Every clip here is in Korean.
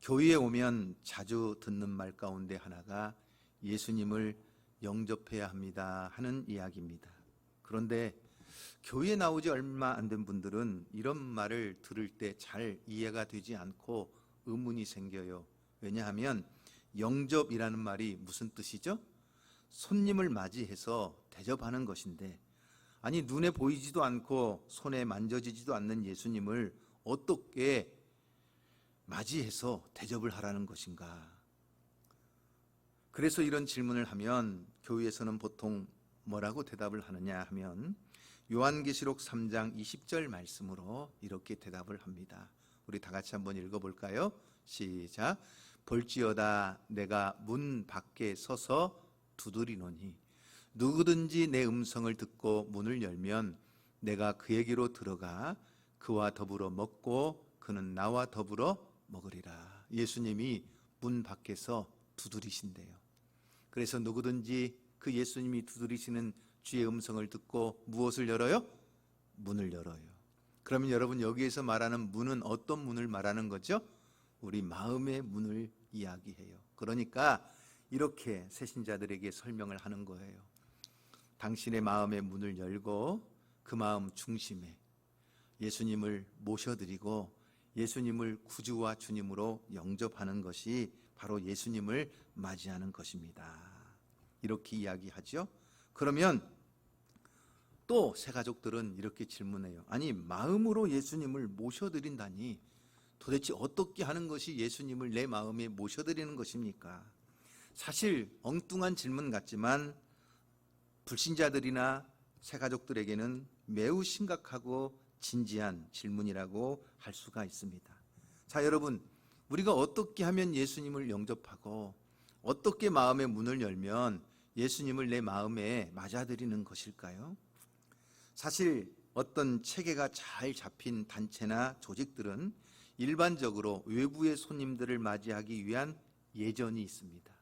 교회에 오면 자주 듣는 말 가운데 하나가 예수님을 영접해야 합니다 하는 이야기입니다. 그런데 교회에 나오지 얼마 안 된 분들은 이런 말을 들을 때 잘 이해가 되지 않고 의문이 생겨요. 왜냐하면 영접이라는 말이 무슨 뜻이죠? 손님을 맞이해서 대접하는 것인데, 아니 눈에 보이지도 않고 손에 만져지지도 않는 예수님을 어떻게 맞이해서 대접을 하라는 것인가? 그래서 이런 질문을 하면 교회에서는 보통 뭐라고 대답을 하느냐 하면 요한계시록 3장 20절 말씀으로 이렇게 대답을 합니다. 우리 다 같이 한번 읽어볼까요? 시작. 볼지어다 내가 문 밖에 서서 두드리노니 누구든지 내 음성을 듣고 문을 열면 내가 그에게로 들어가 그와 더불어 먹고 그는 나와 더불어 먹으리라. 예수님이 문 밖에서 두드리신대요. 그래서 누구든지 그 예수님이 두드리시는 주의 음성을 듣고 무엇을 열어요? 문을 열어요. 그러면 여러분, 여기에서 말하는 문은 어떤 문을 말하는 거죠? 우리 마음의 문을 이야기해요. 그러니까 이렇게 새신자들에게 설명을 하는 거예요. 당신의 마음의 문을 열고 그 마음 중심에 예수님을 모셔드리고 예수님을 구주와 주님으로 영접하는 것이 바로 예수님을 맞이하는 것입니다. 이렇게 이야기하죠. 그러면 또 새가족들은 이렇게 질문해요. 아니 마음으로 예수님을 모셔드린다니 도대체 어떻게 하는 것이 예수님을 내 마음에 모셔드리는 것입니까? 사실 엉뚱한 질문 같지만 불신자들이나 새가족들에게는 매우 심각하고 진지한 질문이라고 할 수가 있습니다. 자, 여러분, 우리가 어떻게 하면 예수님을 영접하고 어떻게 마음의 문을 열면 예수님을 내 마음에 맞아들이는 것일까요? 사실 어떤 체계가 잘 잡힌 단체나 조직들은 일반적으로 외부의 손님들을 맞이하기 위한 예전이 있습니다.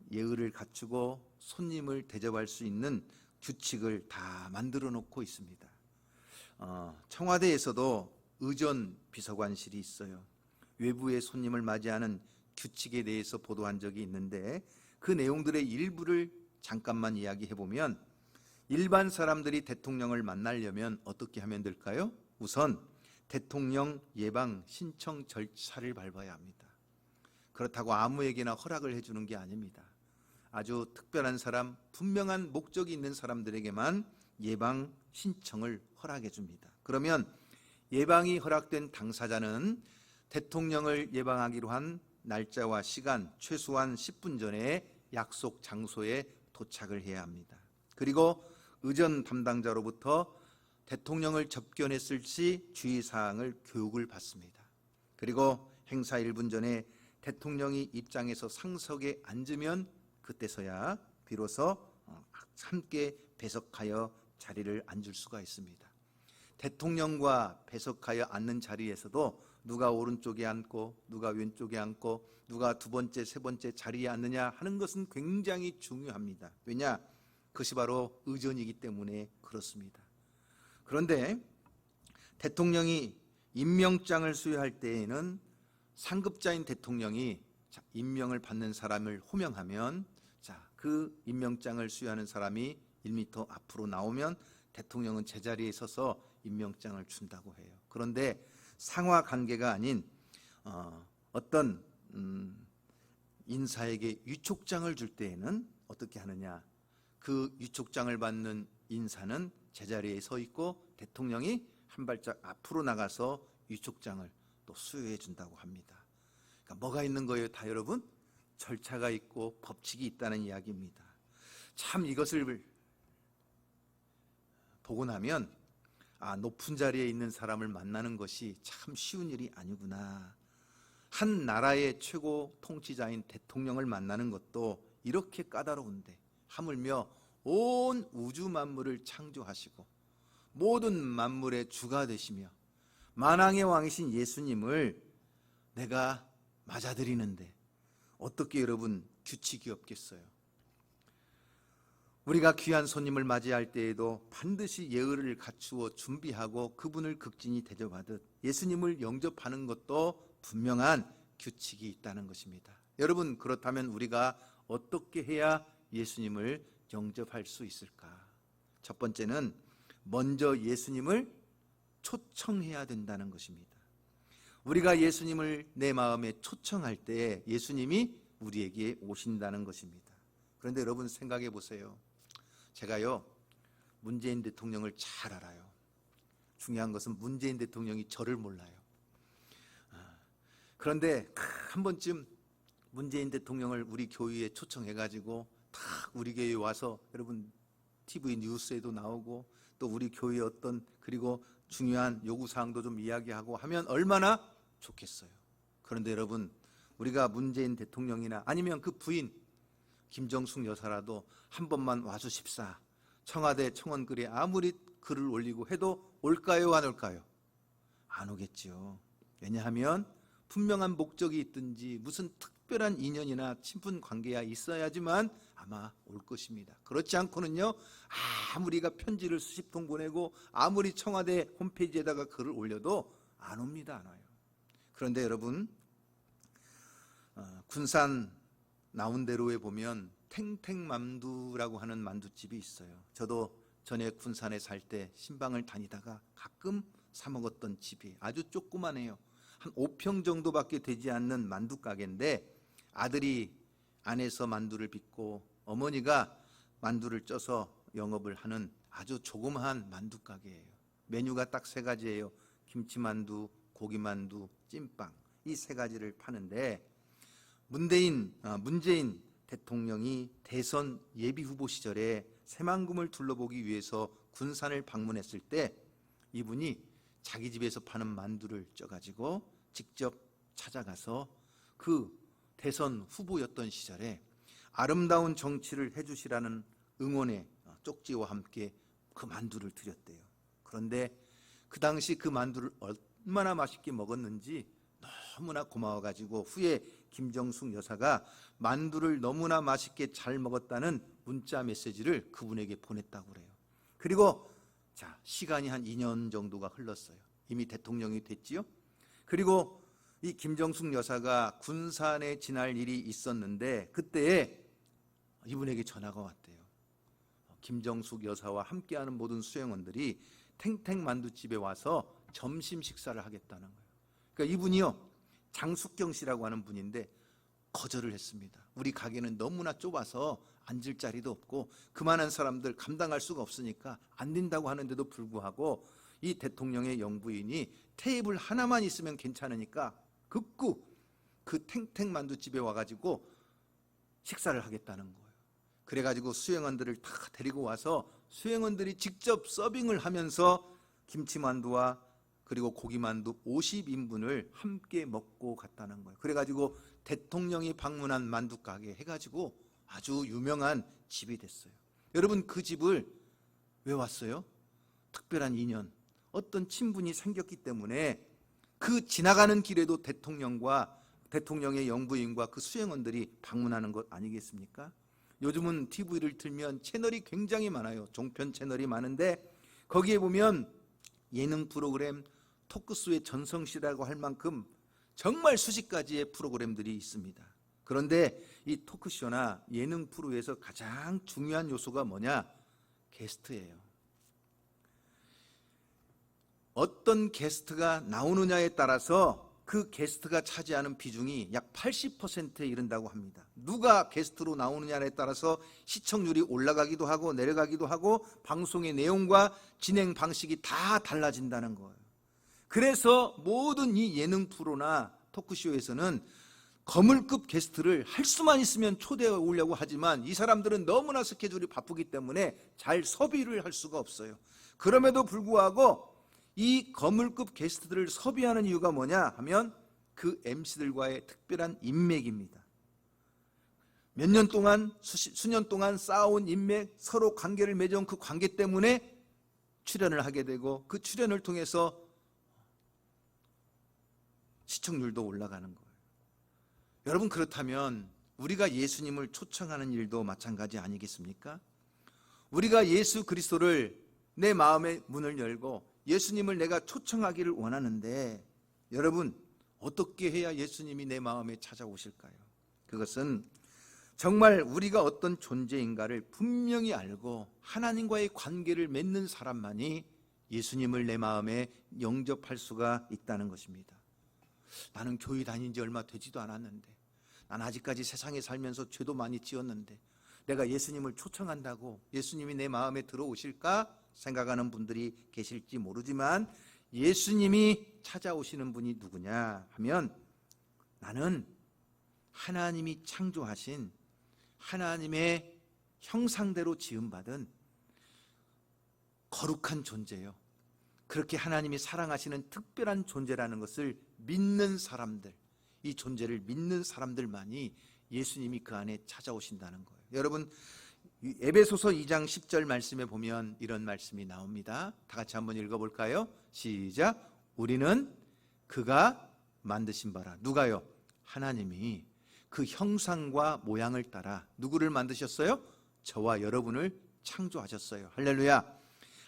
예의를 갖추고 손님을 대접할 수 있는 규칙을 다 만들어 놓고 있습니다. 청와대에서도 의전 비서관실이 있어요. 외부의 손님을 맞이하는 규칙에 대해서 보도한 적이 있는데 그 내용들의 일부를 잠깐만 이야기해 보면, 일반 사람들이 대통령을 만나려면 어떻게 하면 될까요? 우선 대통령 예방 신청 절차를 밟아야 합니다. 그렇다고 아무에게나 허락을 해주는 게 아닙니다. 아주 특별한 사람, 분명한 목적이 있는 사람들에게만 예방 신청을 허락해 줍니다. 그러면 예방이 허락된 당사자는 대통령을 예방하기로 한 날짜와 시간 최소한 10분 전에 약속 장소에 도착을 해야 합니다. 그리고 의전 담당자로부터 대통령을 접견했을 시 주의사항을 교육을 받습니다. 그리고 행사 1분 전에 대통령이 입장해서 상석에 앉으면 그때서야 비로소 함께 배석하여 자리를 앉을 수가 있습니다. 대통령과 배석하여 앉는 자리에서도 누가 오른쪽에 앉고 누가 왼쪽에 앉고 누가 두 번째, 세 번째 자리에 앉느냐 하는 것은 굉장히 중요합니다. 왜냐? 그것이 바로 의전이기 때문에 그렇습니다. 그런데 대통령이 임명장을 수여할 때에는 상급자인 대통령이 임명을 받는 사람을 호명하면 그 임명장을 수여하는 사람이 1m 앞으로 나오면 대통령은 제자리에 서서 임명장을 준다고 해요. 그런데 상하 관계가 아닌 어떤 인사에게 위촉장을 줄 때에는 어떻게 하느냐? 그 위촉장을 받는 인사는 제자리에 서 있고 대통령이 한 발짝 앞으로 나가서 위촉장을 또 수여해 준다고 합니다. 그러니까 뭐가 있는 거예요, 다 여러분? 절차가 있고 법칙이 있다는 이야기입니다. 참 이것을 보고 나면 높은 자리에 있는 사람을 만나는 것이 참 쉬운 일이 아니구나. 한 나라의 최고 통치자인 대통령을 만나는 것도 이렇게 까다로운데 하물며 온 우주 만물을 창조하시고 모든 만물의 주가 되시며 만왕의 왕이신 예수님을 내가 맞아들이는데 어떻게 여러분 규칙이 없겠어요? 우리가 귀한 손님을 맞이할 때에도 반드시 예의를 갖추어 준비하고 그분을 극진히 대접하듯 예수님을 영접하는 것도 분명한 규칙이 있다는 것입니다. 여러분, 그렇다면 우리가 어떻게 해야 예수님을 영접할 수 있을까? 첫 번째는 먼저 예수님을 초청해야 된다는 것입니다. 우리가 예수님을 내 마음에 초청할 때 예수님이 우리에게 오신다는 것입니다. 그런데 여러분 생각해 보세요. 제가요, 문재인 대통령을 잘 알아요. 중요한 것은 문재인 대통령이 저를 몰라요. 그런데 한 번쯤 문재인 대통령을 우리 교회에 초청해가지고 딱 우리 교회에 와서, 여러분 TV 뉴스에도 나오고 또 우리 교회의 어떤 그리고 중요한 요구사항도 좀 이야기하고 하면 얼마나 좋겠어요. 그런데 여러분, 우리가 문재인 대통령이나 아니면 그 부인 김정숙 여사라도 한 번만 와주십사, 청와대 청원글에 아무리 글을 올리고 해도 올까요, 안 올까요? 안 오겠죠. 왜냐하면 분명한 목적이 있든지 무슨 특별한 인연이나 친분 관계가 있어야지만 아마 올 것입니다. 그렇지 않고는요, 아무리가 편지를 수십 통 보내고 아무리 청와대 홈페이지에다가 글을 올려도 안 옵니다. 안 와요. 그런데 여러분, 군산 나온대로에 보면 탱탱만두라고 하는 만두집이 있어요. 저도 전에 군산에 살 때 신방을 다니다가 가끔 사 먹었던 집이 아주 조그만해요. 한 5평 정도밖에 되지 않는 만두 가게인데 아들이 안에서 만두를 빚고 어머니가 만두를 쪄서 영업을 하는 아주 조그마한 만두 가게예요. 메뉴가 딱 세 가지예요. 김치만두, 고기만두, 찐빵, 이 세 가지를 파는데 문재인 대통령이 대선 예비후보 시절에 새만금을 둘러보기 위해서 군산을 방문했을 때 이분이 자기 집에서 파는 만두를 쪄가지고 직접 찾아가서 그 대선 후보였던 시절에 아름다운 정치를 해주시라는 응원의 쪽지와 함께 그 만두를 드렸대요. 그런데 그 당시 그 만두를 얼마나 맛있게 먹었는지 너무나 고마워가지고 후에 김정숙 여사가 만두를 너무나 맛있게 잘 먹었다는 문자 메시지를 그분에게 보냈다고 그래요. 그리고 시간이 한 2년 정도가 흘렀어요. 이미 대통령이 됐지요. 그리고 이 김정숙 여사가 군산에 지날 일이 있었는데 그때에 이분에게 전화가 왔대요. 김정숙 여사와 함께하는 모든 수행원들이 탱탱만두집에 와서 점심 식사를 하겠다는 거예요. 그러니까 이분이요, 장숙경 씨라고 하는 분인데 거절을 했습니다. 우리 가게는 너무나 좁아서 앉을 자리도 없고 그만한 사람들 감당할 수가 없으니까 안 된다고 하는데도 불구하고 이 대통령의 영부인이 테이블 하나만 있으면 괜찮으니까 극구 그 탱탱만두집에 와가지고 식사를 하겠다는 거예요. 그래가지고 수행원들을 다 데리고 와서 수행원들이 직접 서빙을 하면서 김치만두와 그리고 고기만두 50인분을 함께 먹고 갔다는 거예요. 그래가지고 대통령이 방문한 만두가게 해가지고 아주 유명한 집이 됐어요. 여러분, 그 집을 왜 왔어요? 특별한 인연, 어떤 친분이 생겼기 때문에 그 지나가는 길에도 대통령의 영부인과 그 수행원들이 방문하는 것 아니겠습니까? 요즘은 TV를 틀면 채널이 굉장히 많아요. 종편 채널이 많은데 거기에 보면 예능 프로그램, 토크쇼의 전성시라고 할 만큼 정말 수십 가지의 프로그램들이 있습니다. 그런데 이 토크쇼나 예능 프로에서 가장 중요한 요소가 뭐냐? 게스트예요. 어떤 게스트가 나오느냐에 따라서 그 게스트가 차지하는 비중이 약 80%에 이른다고 합니다. 누가 게스트로 나오느냐에 따라서 시청률이 올라가기도 하고 내려가기도 하고 방송의 내용과 진행 방식이 다 달라진다는 거예요. 그래서 모든 이 예능 프로나 토크쇼에서는 거물급 게스트를 할 수만 있으면 초대해 오려고 하지만 이 사람들은 너무나 스케줄이 바쁘기 때문에 잘 섭외를 할 수가 없어요. 그럼에도 불구하고 이 거물급 게스트들을 섭외하는 이유가 뭐냐 하면 그 MC들과의 특별한 인맥입니다. 몇 년 동안 수년 동안 쌓아온 인맥, 서로 관계를 맺은 그 관계 때문에 출연을 하게 되고 그 출연을 통해서 시청률도 올라가는 거예요. 여러분, 그렇다면 우리가 예수님을 초청하는 일도 마찬가지 아니겠습니까? 우리가 예수 그리스도를 내 마음의 문을 열고 예수님을 내가 초청하기를 원하는데 여러분, 어떻게 해야 예수님이 내 마음에 찾아오실까요? 그것은 정말 우리가 어떤 존재인가를 분명히 알고 하나님과의 관계를 맺는 사람만이 예수님을 내 마음에 영접할 수가 있다는 것입니다. 나는 교회 다닌 지 얼마 되지도 않았는데, 난 아직까지 세상에 살면서 죄도 많이 지었는데 내가 예수님을 초청한다고 예수님이 내 마음에 들어오실까 생각하는 분들이 계실지 모르지만, 예수님이 찾아오시는 분이 누구냐 하면, 나는 하나님이 창조하신 하나님의 형상대로 지음받은 거룩한 존재요, 그렇게 하나님이 사랑하시는 특별한 존재라는 것을 믿는 사람들, 이 존재를 믿는 사람들만이 예수님이 그 안에 찾아오신다는 거예요. 여러분, 에베소서 2장 10절 말씀에 보면 이런 말씀이 나옵니다. 다 같이 한번 읽어볼까요? 시작. 우리는 그가 만드신 바라. 누가요? 하나님이 그 형상과 모양을 따라 누구를 만드셨어요? 저와 여러분을 창조하셨어요. 할렐루야.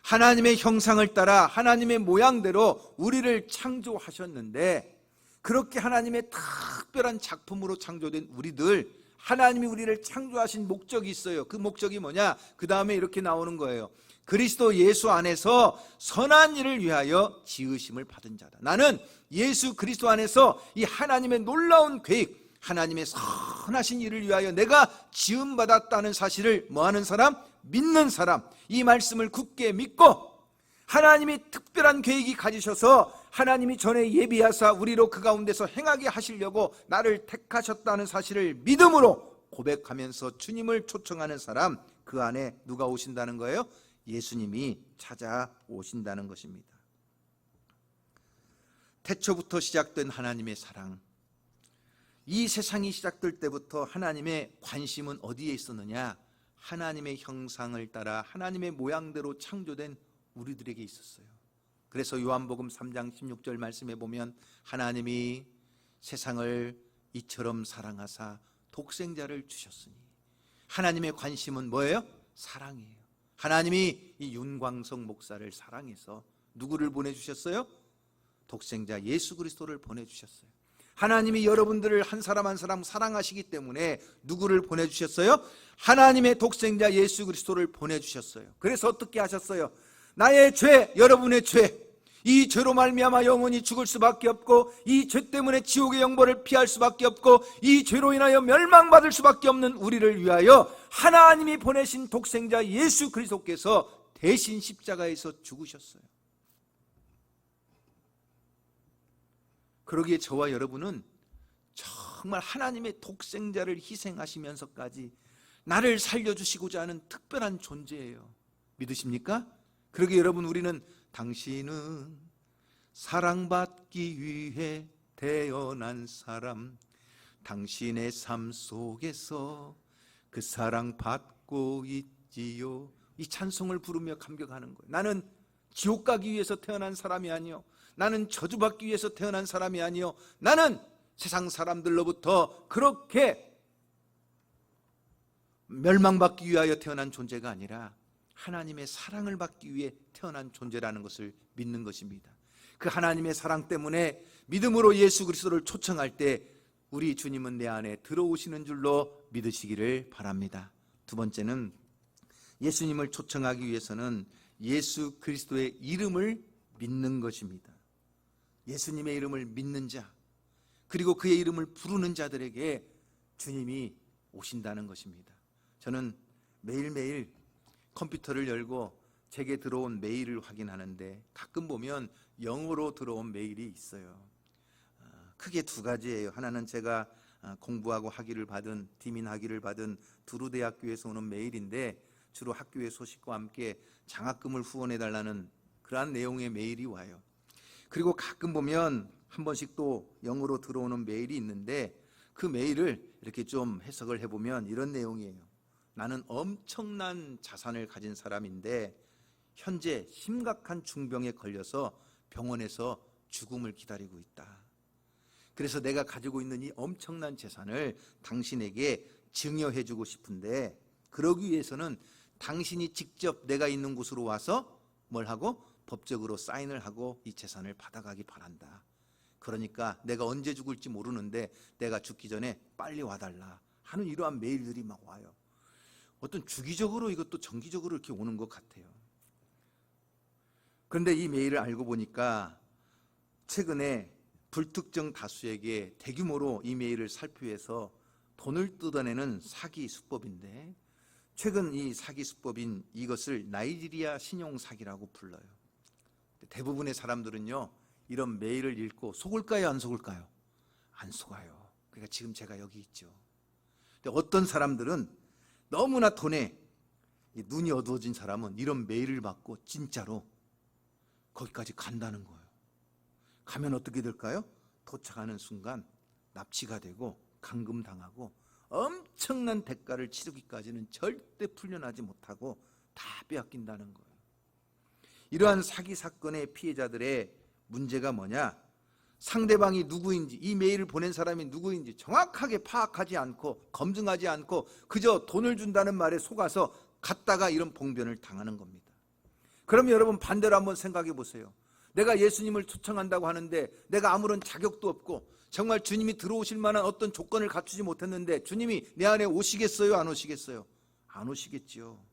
하나님의 형상을 따라 하나님의 모양대로 우리를 창조하셨는데, 그렇게 하나님의 특별한 작품으로 창조된 우리들, 하나님이 우리를 창조하신 목적이 있어요. 그 목적이 뭐냐? 그 다음에 이렇게 나오는 거예요. 그리스도 예수 안에서 선한 일을 위하여 지으심을 받은 자다. 나는 예수 그리스도 안에서 이 하나님의 놀라운 계획, 하나님의 선하신 일을 위하여 내가 지음받았다는 사실을 뭐하는 사람? 믿는 사람. 이 말씀을 굳게 믿고, 하나님이 특별한 계획이 가지셔서 하나님이 전에 예비하사 우리로 그 가운데서 행하게 하시려고 나를 택하셨다는 사실을 믿음으로 고백하면서 주님을 초청하는 사람, 그 안에 누가 오신다는 거예요? 예수님이 찾아오신다는 것입니다. 태초부터 시작된 하나님의 사랑, 이 세상이 시작될 때부터 하나님의 관심은 어디에 있었느냐? 하나님의 형상을 따라 하나님의 모양대로 창조된 우리들에게 있었어요. 그래서 요한복음 3장 16절 말씀에 보면, 하나님이 세상을 이처럼 사랑하사 독생자를 주셨으니, 하나님의 관심은 뭐예요? 사랑이에요. 하나님이 이 윤광석 목사를 사랑해서 누구를 보내주셨어요? 독생자 예수 그리스도를 보내주셨어요. 하나님이 여러분들을 한 사람 한 사람 사랑하시기 때문에 누구를 보내주셨어요? 하나님의 독생자 예수 그리스도를 보내주셨어요. 그래서 어떻게 하셨어요? 나의 죄, 여러분의 죄, 이 죄로 말미암아 영원히 죽을 수밖에 없고, 이 죄 때문에 지옥의 영벌을 피할 수밖에 없고, 이 죄로 인하여 멸망받을 수밖에 없는 우리를 위하여 하나님이 보내신 독생자 예수 그리스도께서 대신 십자가에서 죽으셨어요. 그러기에 저와 여러분은 정말 하나님의 독생자를 희생하시면서까지 나를 살려주시고자 하는 특별한 존재예요. 믿으십니까? 그러기에 여러분, 우리는 당신은 사랑받기 위해 태어난 사람, 당신의 삶 속에서 그 사랑 받고 있지요. 이 찬송을 부르며 감격하는 거예요. 나는 지옥 가기 위해서 태어난 사람이 아니요, 나는 저주받기 위해서 태어난 사람이 아니요, 나는 세상 사람들로부터 그렇게 멸망받기 위하여 태어난 존재가 아니라 하나님의 사랑을 받기 위해 태어난 존재라는 것을 믿는 것입니다. 그 하나님의 사랑 때문에 믿음으로 예수 그리스도를 초청할 때 우리 주님은 내 안에 들어오시는 줄로 믿으시기를 바랍니다. 두 번째는, 예수님을 초청하기 위해서는 예수 그리스도의 이름을 믿는 것입니다. 예수님의 이름을 믿는 자, 그리고 그의 이름을 부르는 자들에게 주님이 오신다는 것입니다. 저는 매일매일 컴퓨터를 열고 제게 들어온 메일을 확인하는데, 가끔 보면 영어로 들어온 메일이 있어요. 크게 두 가지예요. 하나는 제가 공부하고 학위를 받은, 디민 학위를 받은 두루대학교에서 오는 메일인데, 주로 학교의 소식과 함께 장학금을 후원해달라는 그러한 내용의 메일이 와요. 그리고 가끔 보면 한 번씩 또 영어로 들어오는 메일이 있는데, 그 메일을 이렇게 좀 해석을 해보면 이런 내용이에요. 나는 엄청난 자산을 가진 사람인데 현재 심각한 중병에 걸려서 병원에서 죽음을 기다리고 있다. 그래서 내가 가지고 있는 이 엄청난 재산을 당신에게 증여해주고 싶은데, 그러기 위해서는 당신이 직접 내가 있는 곳으로 와서 뭘 하고 법적으로 사인을 하고 이 재산을 받아가기 바란다. 그러니까 내가 언제 죽을지 모르는데 내가 죽기 전에 빨리 와달라 하는 이러한 메일들이 막 와요. 어떤 주기적으로 이것도 정기적으로 이렇게 오는 것 같아요. 그런데 이 메일을 알고 보니까 최근에 불특정 다수에게 대규모로 이 메일을 살피해서 돈을 뜯어내는 사기 수법인데, 최근 이 사기 수법인 이것을 나이지리아 신용 사기라고 불러요. 대부분의 사람들은요, 이런 메일을 읽고 속을까요, 안 속을까요? 안 속아요. 그러니까 지금 제가 여기 있죠. 근데 어떤 사람들은 너무나 돈에 눈이 어두워진 사람은 이런 메일을 받고 진짜로 거기까지 간다는 거예요. 가면 어떻게 될까요? 도착하는 순간 납치가 되고 감금당하고 엄청난 대가를 치르기까지는 절대 풀려나지 못하고 다 빼앗긴다는 거예요. 이러한 사기 사건의 피해자들의 문제가 뭐냐? 상대방이 누구인지, 이 메일을 보낸 사람이 누구인지 정확하게 파악하지 않고 검증하지 않고 그저 돈을 준다는 말에 속아서 갔다가 이런 봉변을 당하는 겁니다. 그러면 여러분 반대로 한번 생각해 보세요. 내가 예수님을 초청한다고 하는데 내가 아무런 자격도 없고 정말 주님이 들어오실 만한 어떤 조건을 갖추지 못했는데 주님이 내 안에 오시겠어요? 안 오시겠어요? 안 오시겠죠.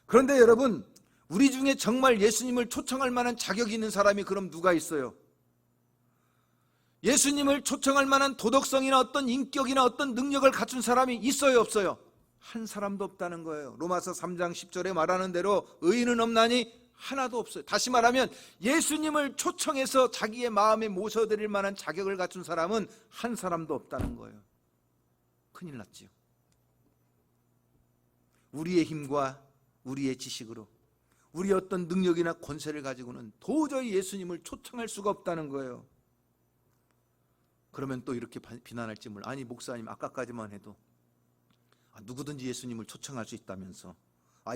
그런데 여러분, 우리 중에 정말 예수님을 초청할 만한 자격이 있는 사람이 그럼 누가 있어요? 예수님을 초청할 만한 도덕성이나 어떤 인격이나 어떤 능력을 갖춘 사람이 있어요, 없어요? 한 사람도 없다는 거예요. 로마서 3장 10절에 말하는 대로 의인은 없나니 하나도 없어요. 다시 말하면 예수님을 초청해서 자기의 마음에 모셔드릴 만한 자격을 갖춘 사람은 한 사람도 없다는 거예요. 큰일 났지요. 우리의 힘과 우리의 지식으로 우리의 어떤 능력이나 권세를 가지고는 도저히 예수님을 초청할 수가 없다는 거예요. 그러면 또 이렇게 비난할지 몰라. 아니 목사님, 아까까지만 해도 누구든지 예수님을 초청할 수 있다면서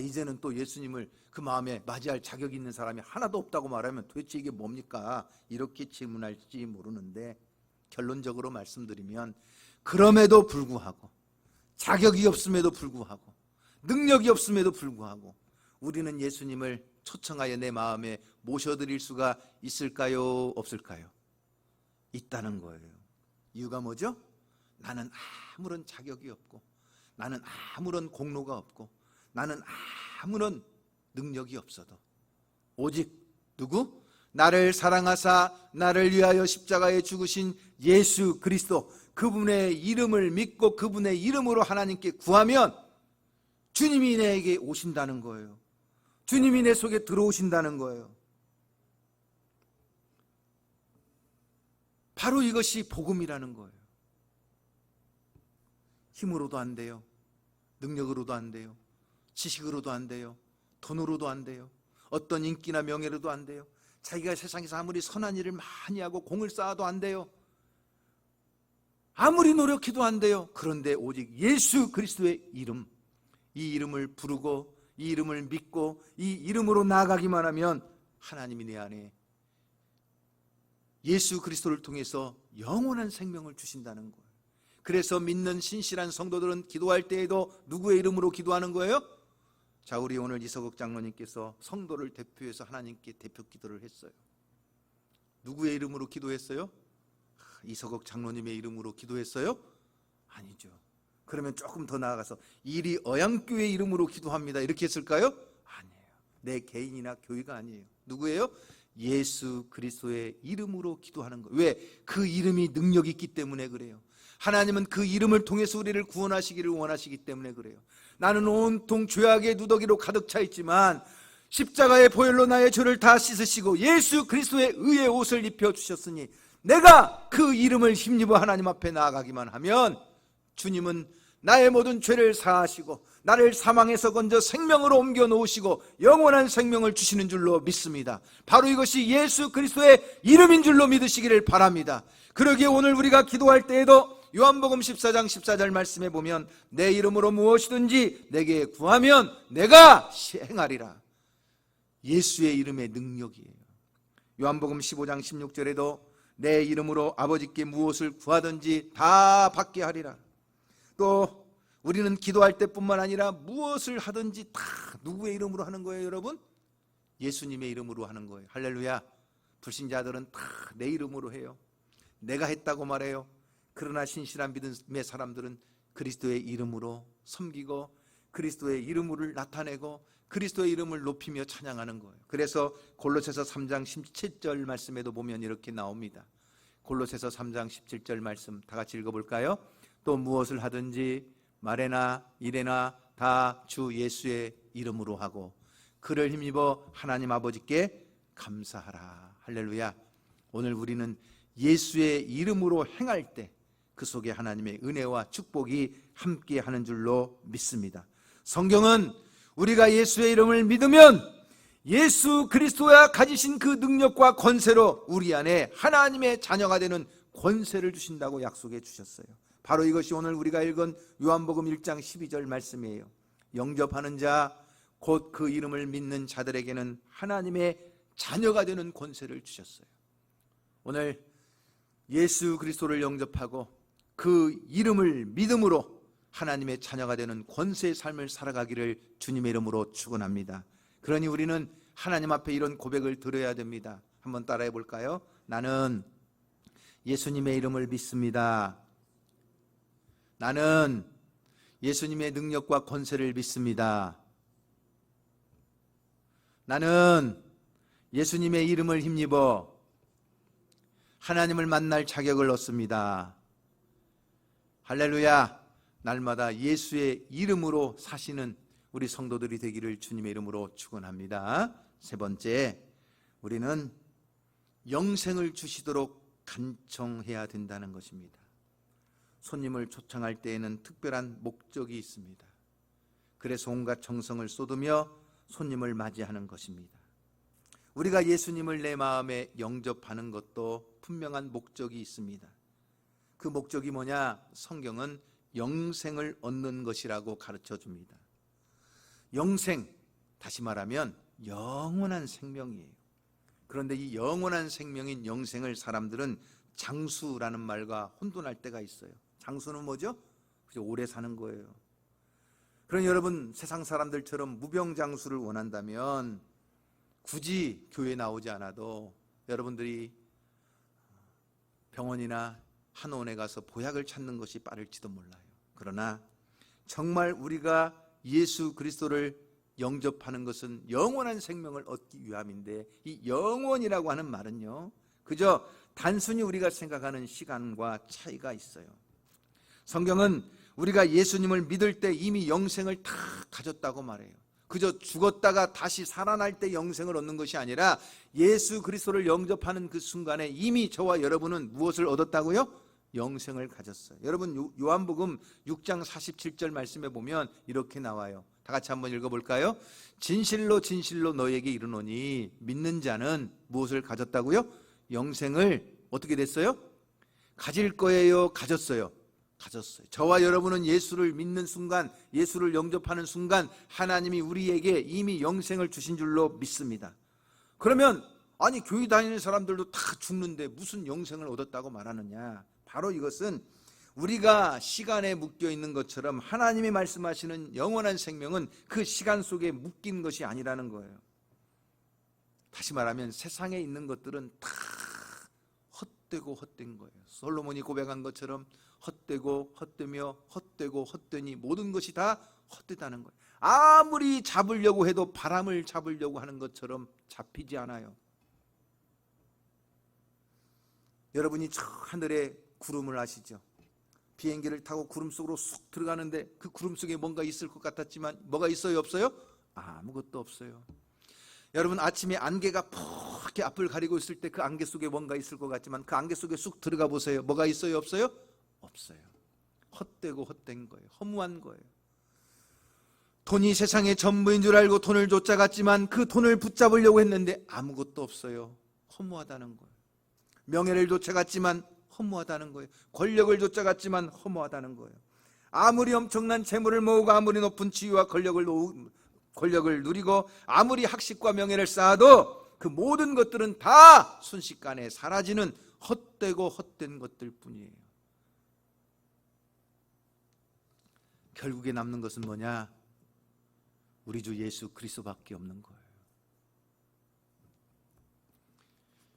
이제는 또 예수님을 그 마음에 맞이할 자격이 있는 사람이 하나도 없다고 말하면 도대체 이게 뭡니까? 이렇게 질문할지 모르는데, 결론적으로 말씀드리면 그럼에도 불구하고, 자격이 없음에도 불구하고, 능력이 없음에도 불구하고 우리는 예수님을 초청하여 내 마음에 모셔드릴 수가 있을까요? 없을까요? 있다는 거예요. 이유가 뭐죠? 나는 아무런 자격이 없고, 나는 아무런 공로가 없고, 나는 아무런 능력이 없어도 오직 누구? 나를 사랑하사 나를 위하여 십자가에 죽으신 예수 그리스도, 그분의 이름을 믿고 그분의 이름으로 하나님께 구하면 주님이 내게 오신다는 거예요. 주님이 내 속에 들어오신다는 거예요. 바로 이것이 복음이라는 거예요. 힘으로도 안 돼요. 능력으로도 안 돼요. 지식으로도 안 돼요. 돈으로도 안 돼요. 어떤 인기나 명예로도 안 돼요. 자기가 세상에서 아무리 선한 일을 많이 하고 공을 쌓아도 안 돼요. 아무리 노력해도 안 돼요. 그런데 오직 예수 그리스도의 이름, 이 이름을 부르고 이 이름을 믿고 이 이름으로 나아가기만 하면 하나님이 내 안에 예수 그리스도를 통해서 영원한 생명을 주신다는 거예요. 그래서 믿는 신실한 성도들은 기도할 때에도 누구의 이름으로 기도하는 거예요? 자, 우리 오늘 이서국 장로님께서 성도를 대표해서 하나님께 대표 기도를 했어요. 누구의 이름으로 기도했어요? 이서국 장로님의 이름으로 기도했어요? 아니죠. 그러면 조금 더 나아가서 이리 어양교회 이름으로 기도합니다, 이렇게 했을까요? 아니에요. 내 개인이나 교회가 아니에요. 누구예요? 예수 그리스도의 이름으로 기도하는 거예요. 왜? 그 이름이 능력이 있기 때문에 그래요. 하나님은 그 이름을 통해서 우리를 구원하시기를 원하시기 때문에 그래요. 나는 온통 죄악의 누더기로 가득 차 있지만 십자가의 보혈로 나의 죄를 다 씻으시고 예수 그리스도의 의의 옷을 입혀주셨으니 내가 그 이름을 힘입어 하나님 앞에 나아가기만 하면 주님은 나의 모든 죄를 사하시고 나를 사망에서 건져 생명으로 옮겨 놓으시고 영원한 생명을 주시는 줄로 믿습니다. 바로 이것이 예수 그리스도의 이름인 줄로 믿으시기를 바랍니다. 그러기에 오늘 우리가 기도할 때에도 요한복음 14장 14절 말씀에 보면 내 이름으로 무엇이든지 내게 구하면 내가 행하리라. 예수의 이름의 능력이에요. 요한복음 15장 16절에도 내 이름으로 아버지께 무엇을 구하든지 다 받게 하리라. 또 우리는 기도할 때뿐만 아니라 무엇을 하든지 다 누구의 이름으로 하는 거예요, 여러분? 예수님의 이름으로 하는 거예요. 할렐루야. 불신자들은 다 내 이름으로 해요. 내가 했다고 말해요. 그러나 신실한 믿음의 사람들은 그리스도의 이름으로 섬기고 그리스도의 이름을 나타내고 그리스도의 이름을 높이며 찬양하는 거예요. 그래서 골로새서 3장 17절 말씀에도 보면 이렇게 나옵니다. 골로새서 3장 17절 말씀 다 같이 읽어볼까요? 또 무엇을 하든지 말에나 일에나 다 주 예수의 이름으로 하고 그를 힘입어 하나님 아버지께 감사하라. 할렐루야. 오늘 우리는 예수의 이름으로 행할 때 그 속에 하나님의 은혜와 축복이 함께 하는 줄로 믿습니다. 성경은 우리가 예수의 이름을 믿으면 예수 그리스도가 가지신 그 능력과 권세로 우리 안에 하나님의 자녀가 되는 권세를 주신다고 약속해 주셨어요. 바로 이것이 오늘 우리가 읽은 요한복음 1장 12절 말씀이에요. 영접하는 자 곧 그 이름을 믿는 자들에게는 하나님의 자녀가 되는 권세를 주셨어요. 오늘 예수 그리스도를 영접하고 그 이름을 믿음으로 하나님의 자녀가 되는 권세의 삶을 살아가기를 주님의 이름으로 축원합니다. 그러니 우리는 하나님 앞에 이런 고백을 드려야 됩니다. 한번 따라해 볼까요? 나는 예수님의 이름을 믿습니다. 나는 예수님의 능력과 권세를 믿습니다. 나는 예수님의 이름을 힘입어 하나님을 만날 자격을 얻습니다. 할렐루야. 날마다 예수의 이름으로 사시는 우리 성도들이 되기를 주님의 이름으로 축원합니다. 세 번째, 우리는 영생을 주시도록 간청해야 된다는 것입니다. 손님을 초청할 때에는 특별한 목적이 있습니다. 그래서 온갖 정성을 쏟으며 손님을 맞이하는 것입니다. 우리가 예수님을 내 마음에 영접하는 것도 분명한 목적이 있습니다. 그 목적이 뭐냐? 성경은 영생을 얻는 것이라고 가르쳐 줍니다. 영생, 다시 말하면 영원한 생명이에요. 그런데 이 영원한 생명인 영생을 사람들은 장수라는 말과 혼돈할 때가 있어요. 장수는 뭐죠? 그죠? 오래 사는 거예요. 그러니 여러분, 세상 사람들처럼 무병장수를 원한다면 굳이 교회에 나오지 않아도 여러분들이 병원이나 한의원에 가서 보약을 찾는 것이 빠를지도 몰라요. 그러나 정말 우리가 예수 그리스도를 영접하는 것은 영원한 생명을 얻기 위함인데, 이 영원이라고 하는 말은요, 그저 단순히 우리가 생각하는 시간과 차이가 있어요. 성경은 우리가 예수님을 믿을 때 이미 영생을 다 가졌다고 말해요. 그저 죽었다가 다시 살아날 때 영생을 얻는 것이 아니라 예수 그리스도를 영접하는 그 순간에 이미 저와 여러분은 무엇을 얻었다고요? 영생을 가졌어요. 여러분, 요한복음 6장 47절 말씀에 보면 이렇게 나와요. 다 같이 한번 읽어볼까요? 진실로 진실로 너에게 이르노니 믿는 자는 무엇을 가졌다고요? 영생을 어떻게 됐어요? 가질 거예요? 가졌어요? 가졌어요. 저와 여러분은 예수를 믿는 순간, 예수를 영접하는 순간 하나님이 우리에게 이미 영생을 주신 줄로 믿습니다. 그러면 아니 교회 다니는 사람들도 다 죽는데 무슨 영생을 얻었다고 말하느냐? 바로 이것은 우리가 시간에 묶여 있는 것처럼 하나님이 말씀하시는 영원한 생명은 그 시간 속에 묶인 것이 아니라는 거예요. 다시 말하면 세상에 있는 것들은 다 헛되고 헛된 거예요. 솔로몬이 고백한 것처럼 헛되고 헛되며 헛되고 헛되니 모든 것이 다 헛되다는 거예요. 아무리 잡으려고 해도 바람을 잡으려고 하는 것처럼 잡히지 않아요. 여러분이 저 하늘에 구름을 아시죠? 비행기를 타고 구름 속으로 쑥 들어가는데 그 구름 속에 뭔가 있을 것 같았지만 뭐가 있어요? 없어요? 아무것도 없어요. 여러분, 아침에 안개가 푹게 앞을 가리고 있을 때 그 안개 속에 뭔가 있을 것 같지만 그 안개 속에 쑥 들어가 보세요. 뭐가 있어요? 없어요? 없어요. 헛되고 헛된 거예요. 허무한 거예요. 돈이 세상의 전부인 줄 알고 돈을 쫓아갔지만 그 돈을 붙잡으려고 했는데 아무것도 없어요. 허무하다는 거예요. 명예를 쫓아갔지만 허무하다는 거예요. 권력을 쫓아갔지만 허무하다는 거예요. 아무리 엄청난 재물을 모으고 아무리 높은 지위와 권력을 누리고 아무리 학식과 명예를 쌓아도 그 모든 것들은 다 순식간에 사라지는 헛되고 헛된 것들 뿐이에요. 결국에 남는 것은 뭐냐? 우리 주 예수 그리스도밖에 없는 거예요.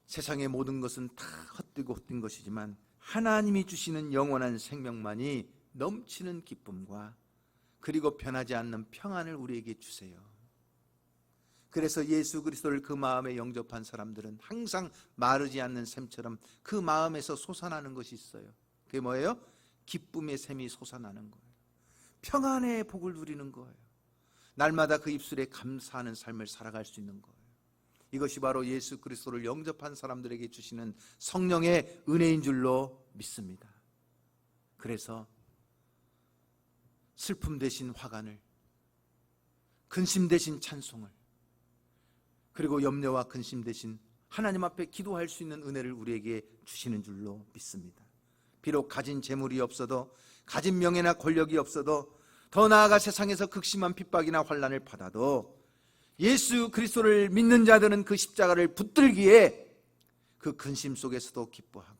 세상의 모든 것은 다 헛된 것이지만 하나님이 주시는 영원한 생명만이 넘치는 기쁨과 그리고 변하지 않는 평안을 우리에게 주세요. 그래서 예수 그리스도를 그 마음에 영접한 사람들은 항상 마르지 않는 샘처럼 그 마음에서 솟아나는 것이 있어요. 그게 뭐예요? 기쁨의 샘이 솟아나는 거예요. 평안의 복을 누리는 거예요. 날마다 그 입술에 감사하는 삶을 살아갈 수 있는 거예요. 이것이 바로 예수 그리스도를 영접한 사람들에게 주시는 성령의 은혜인 줄로 믿습니다. 그래서 슬픔 대신 화관을, 근심 대신 찬송을, 그리고 염려와 근심 대신 하나님 앞에 기도할 수 있는 은혜를 우리에게 주시는 줄로 믿습니다. 비록 가진 재물이 없어도, 가진 명예나 권력이 없어도, 더 나아가 세상에서 극심한 핍박이나 환난을 받아도 예수 그리스도를 믿는 자들은 그 십자가를 붙들기에 그 근심 속에서도 기뻐하고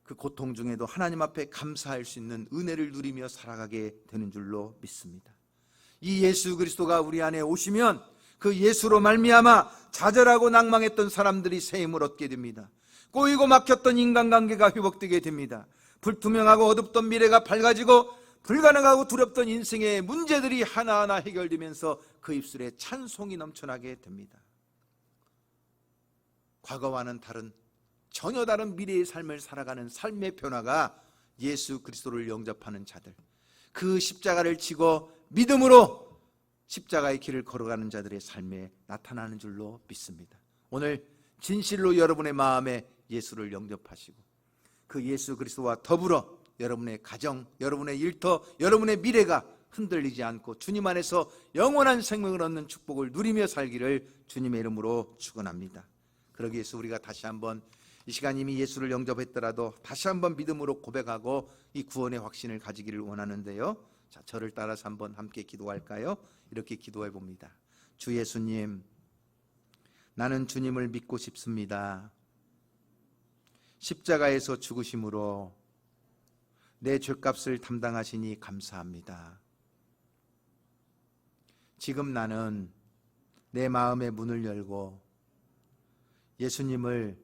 그 고통 중에도 하나님 앞에 감사할 수 있는 은혜를 누리며 살아가게 되는 줄로 믿습니다. 이 예수 그리스도가 우리 안에 오시면 그 예수로 말미암아 좌절하고 낭망했던 사람들이 새 힘을 얻게 됩니다. 꼬이고 막혔던 인간관계가 회복되게 됩니다. 불투명하고 어둡던 미래가 밝아지고 불가능하고 두렵던 인생의 문제들이 하나하나 해결되면서 그 입술에 찬송이 넘쳐나게 됩니다. 과거와는 다른, 전혀 다른 미래의 삶을 살아가는 삶의 변화가 예수 그리스도를 영접하는 자들, 그 십자가를 지고 믿음으로 십자가의 길을 걸어가는 자들의 삶에 나타나는 줄로 믿습니다. 오늘 진실로 여러분의 마음에 예수를 영접하시고 그 예수 그리스도와 더불어 여러분의 가정, 여러분의 일터, 여러분의 미래가 흔들리지 않고 주님 안에서 영원한 생명을 얻는 축복을 누리며 살기를 주님의 이름으로 축원합니다. 그러기 위해서 우리가 다시 한번 이 시간 이미 예수를 영접했더라도 다시 한번 믿음으로 고백하고 이 구원의 확신을 가지기를 원하는데요. 자, 저를 따라서 한번 함께 기도할까요? 이렇게 기도해 봅니다. 주 예수님, 나는 주님을 믿고 싶습니다. 십자가에서 죽으심으로 내 죄값을 담당하시니 감사합니다. 지금 나는 내 마음의 문을 열고 예수님을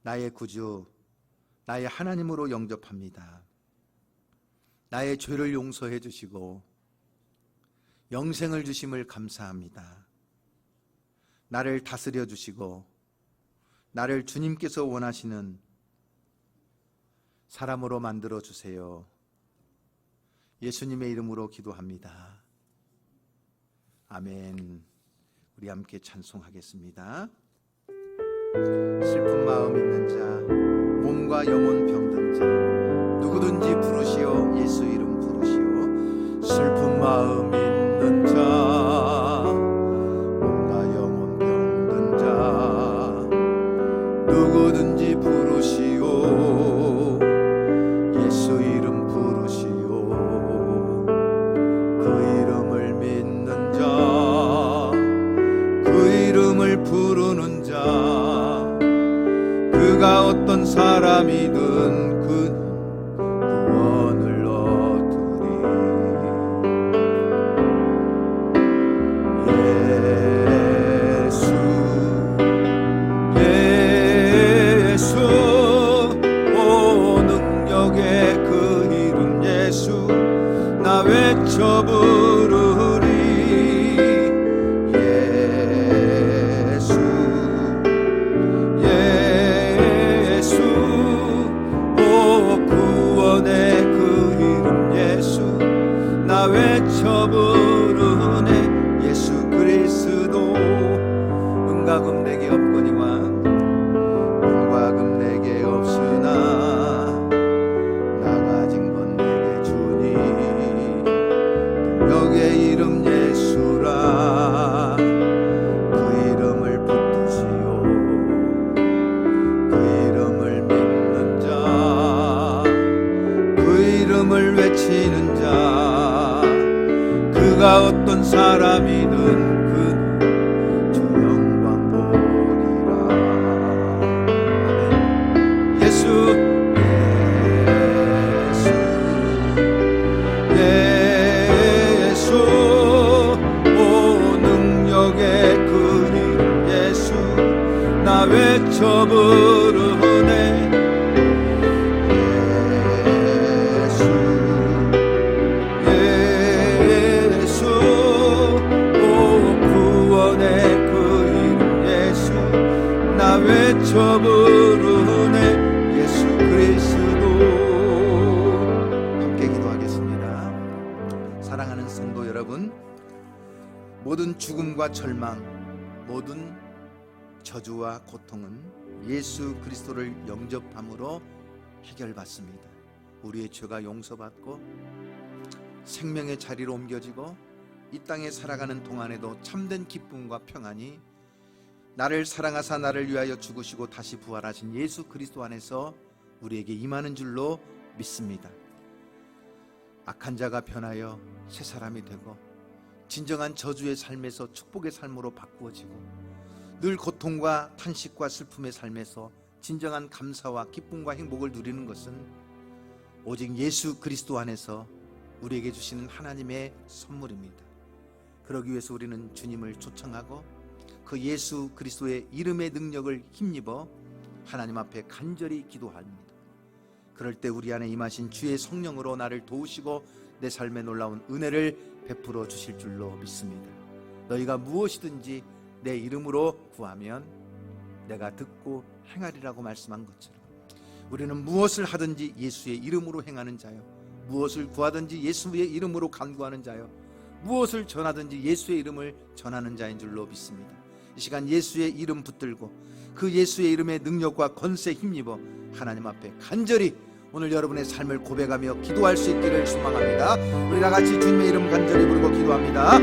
나의 구주, 나의 하나님으로 영접합니다. 나의 죄를 용서해 주시고 영생을 주심을 감사합니다. 나를 다스려 주시고 나를 주님께서 원하시는 사람으로 만들어 주세요. 예수님의 이름으로 기도합니다. 아멘. 우리 함께 찬송하겠습니다. 슬픈 마음 있는 자, 몸과 영혼 병든 자, 누구든지 부르시오. 예수 이름 부르시오. 슬픈 마음 있는 자, 몸과 영혼 병든 자, 누구든지 부르시오. 예수 이름 부르시오. 그 이름을 믿는 자, 그 이름을 부르는 자, 그가 어떤 사람이든 그 구원을 얻으리. 예수 예수 오 능력의 그 이름 예수 나 외쳐 부르리. 외쳐 부르네. 예수 그리스도. 은과 금 내게 없거니와 은과 금 내게 없으나 나 가진 건 내게 주니 능력의 이름 예수라. 그 이름을 붙드시오. 그 이름을 믿는 자, 그 이름을 외치는 자, 그가 어떤 사람이든 그 주 영광 보리라. 아멘. 예수 예수 오 능력의 그 이름 예수 나 외쳐 부르 모든 죽음과 절망, 모든 저주와 고통은 예수 그리스도를 영접함으로 해결받습니다. 우리의 죄가 용서받고 생명의 자리로 옮겨지고 이 땅에 살아가는 동안에도 참된 기쁨과 평안이 나를 사랑하사 나를 위하여 죽으시고 다시 부활하신 예수 그리스도 안에서 우리에게 임하는 줄로 믿습니다. 악한 자가 변하여 새 사람이 되고 진정한 저주의 삶에서 축복의 삶으로 바꾸어지고 늘 고통과 탄식과 슬픔의 삶에서 진정한 감사와 기쁨과 행복을 누리는 것은 오직 예수 그리스도 안에서 우리에게 주시는 하나님의 선물입니다. 그러기 위해서 우리는 주님을 초청하고 그 예수 그리스도의 이름의 능력을 힘입어 하나님 앞에 간절히 기도합니다. 그럴 때 우리 안에 임하신 주의 성령으로 나를 도우시고 내 삶에 놀라운 은혜를 베풀어 주실 줄로 믿습니다. 너희가 무엇이든지 내 이름으로 구하면 내가 듣고 행하리라고 말씀한 것처럼 우리는 무엇을 하든지 예수의 이름으로 행하는 자요, 무엇을 구하든지 예수의 이름으로 간구하는 자요, 무엇을 전하든지 예수의 이름을 전하는 자인 줄로 믿습니다. 이 시간 예수의 이름 붙들고 그 예수의 이름의 능력과 권세 힘입어 하나님 앞에 간절히 오늘 여러분의 삶을 고백하며 기도할 수 있기를 소망합니다. 우리 다 같이 주님의 이름 간절히 부르고 기도합니다.